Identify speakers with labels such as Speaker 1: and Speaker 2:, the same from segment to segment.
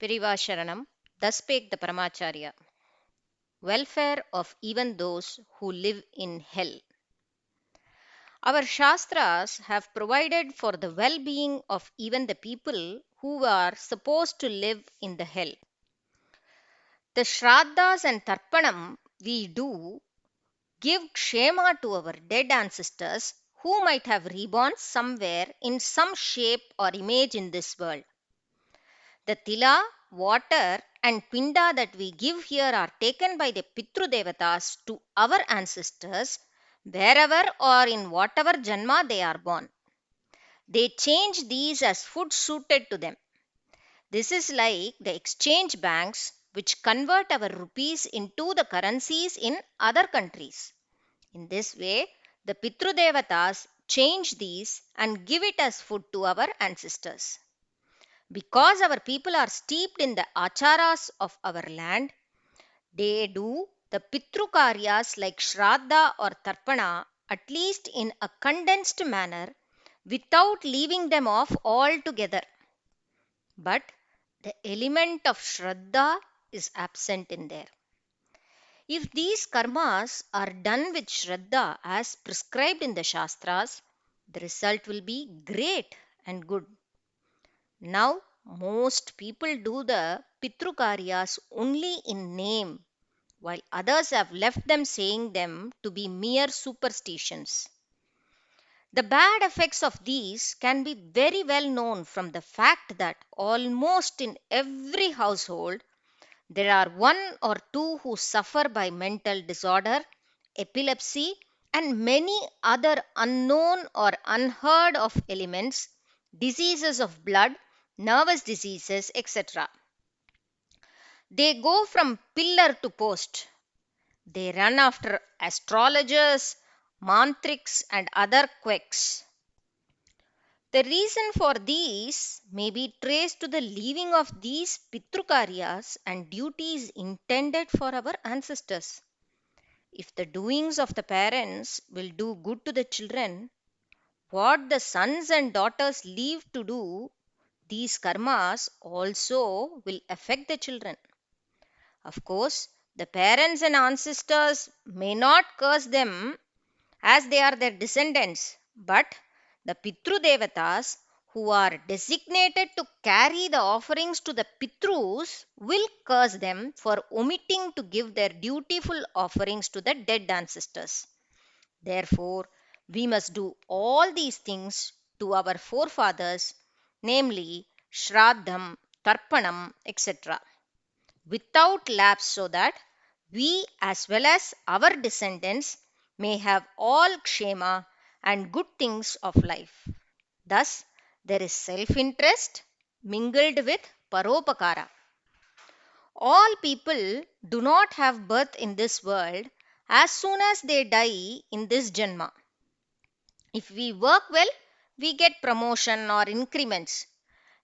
Speaker 1: Periva Sharanam, thus spake the Paramacharya. Welfare of even those who live in hell. Our Shastras have provided for the well being of even the people who are supposed to live in the hell. The Shraddhas and Tarpanam we do give Kshema to our dead ancestors who might have reborn somewhere in some shape or image in this world. The tila, water, and pinda that we give here are taken by the Pitru Devatas to our ancestors wherever or in whatever janma they are born. They change these as food suited to them. This is like the exchange banks which convert our rupees into the currencies in other countries. In this way, the Pitru Devatas change these and give it as food to our ancestors. Because our people are steeped in the acharas of our land, they do the Pitru Karyas like Shraddha or Tarpana at least in a condensed manner without leaving them off altogether. But the element of Shraddha is absent in there. If these karmas are done with Shraddha as prescribed in the Shastras, the result will be great and good. Now, most people do the Pitru Karyas only in name, while others have left them saying them to be mere superstitions. The bad effects of these can be very well known from the fact that almost in every household there are one or two who suffer by mental disorder, epilepsy, and many other unknown or unheard of ailments, diseases of blood, nervous diseases, etc. They go from pillar to post. They run after astrologers, mantriks, and other quacks. The reason for these may be traced to the leaving of these pitrukaryas and duties intended for our ancestors. If the doings of the parents will do good to the children, what the sons and daughters leave to do, these karmas also will affect the children. Of course, the parents and ancestors may not curse them as they are their descendants, but the Pitru Devatas who are designated to carry the offerings to the Pitrus will curse them for omitting to give their dutiful offerings to the dead ancestors. Therefore, we must do all these things to our forefathers, namely Shraddham, Tarpanam, etc., without lapse, so that we as well as our descendants may have all kshema and good things of life. Thus, there is self interest mingled with paropakara. All people do not have birth in this world as soon as they die in this janma. If we work well, we get promotion or increments.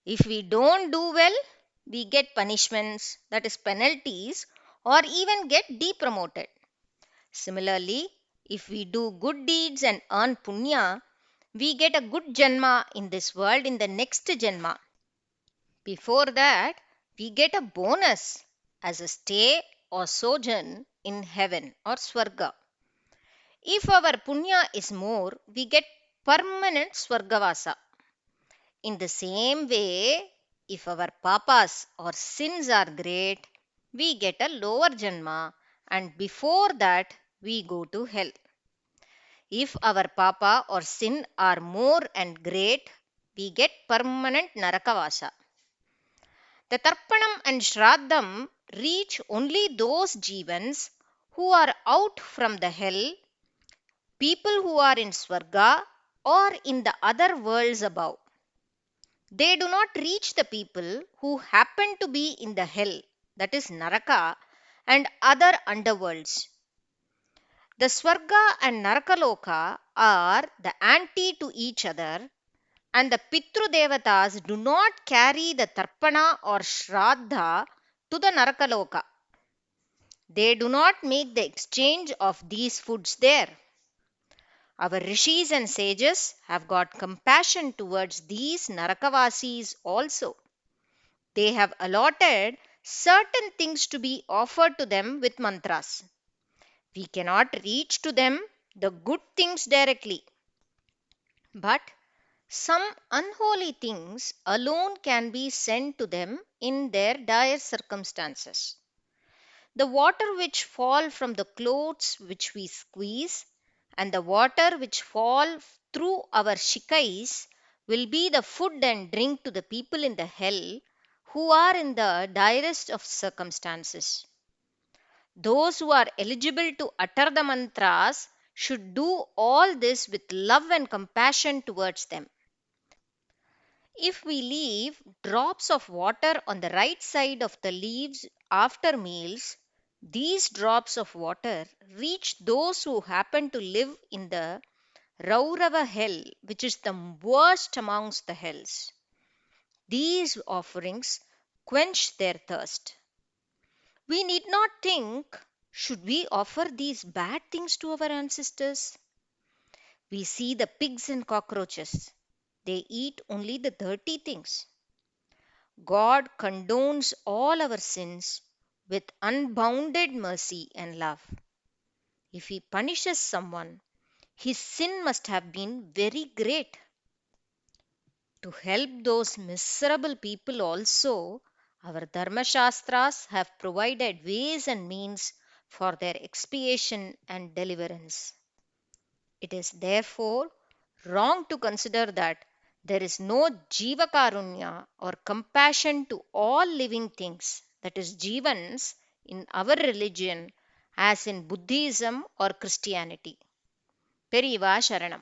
Speaker 1: If we don't do well, we get punishments, that is, penalties, or even get depromoted. Similarly, if we do good deeds and earn punya, we get a good janma in this world in the next janma. Before that, we get a bonus as a stay or sojourn in heaven or swarga. If our punya is more, we get permanent swargavasa. In the same way, if our papas or sins are great, we get a lower janma, and before that we go to hell. If our papa or sin are more and great, we get permanent narakavasa. The Tarpanam and Shraddham reach only those jivans who are out from the hell, people who are in Swarga or in the other worlds above. They do not reach the people who happen to be in the hell, that is Naraka, and other underworlds. The Swarga and Narakaloka are the anti to each other, and the Pitru Devatas do not carry the Tarpana or Shraddha to the Narakaloka. They do not make the exchange of these foods there. Our rishis and sages have got compassion towards these Narakavasis also. They have allotted certain things to be offered to them with mantras. We cannot reach to them the good things directly, but some unholy things alone can be sent to them in their dire circumstances. The water which fall from the clothes which we squeeze, and the water which fall through our shikais will be the food and drink to the people in the hell who are in the direst of circumstances. Those who are eligible to utter the mantras should do all this with love and compassion towards them. If we leave drops of water on the right side of the leaves after meals, these drops of water reach those who happen to live in the Raurava hell, which is the worst amongst the hells. These offerings quench their thirst. We need not think, should we offer these bad things to our ancestors? We see the pigs and cockroaches. They eat only the dirty things. God condones all our sins with unbounded mercy and love. If He punishes someone, his sin must have been very great. To help those miserable people also, our Dharma Shastras have provided ways and means for their expiation and deliverance. It is therefore wrong to consider that there is no Jiva Karunya or compassion to all living things, that is, Jivans, in our religion as in Buddhism or Christianity. Periva Sharanam.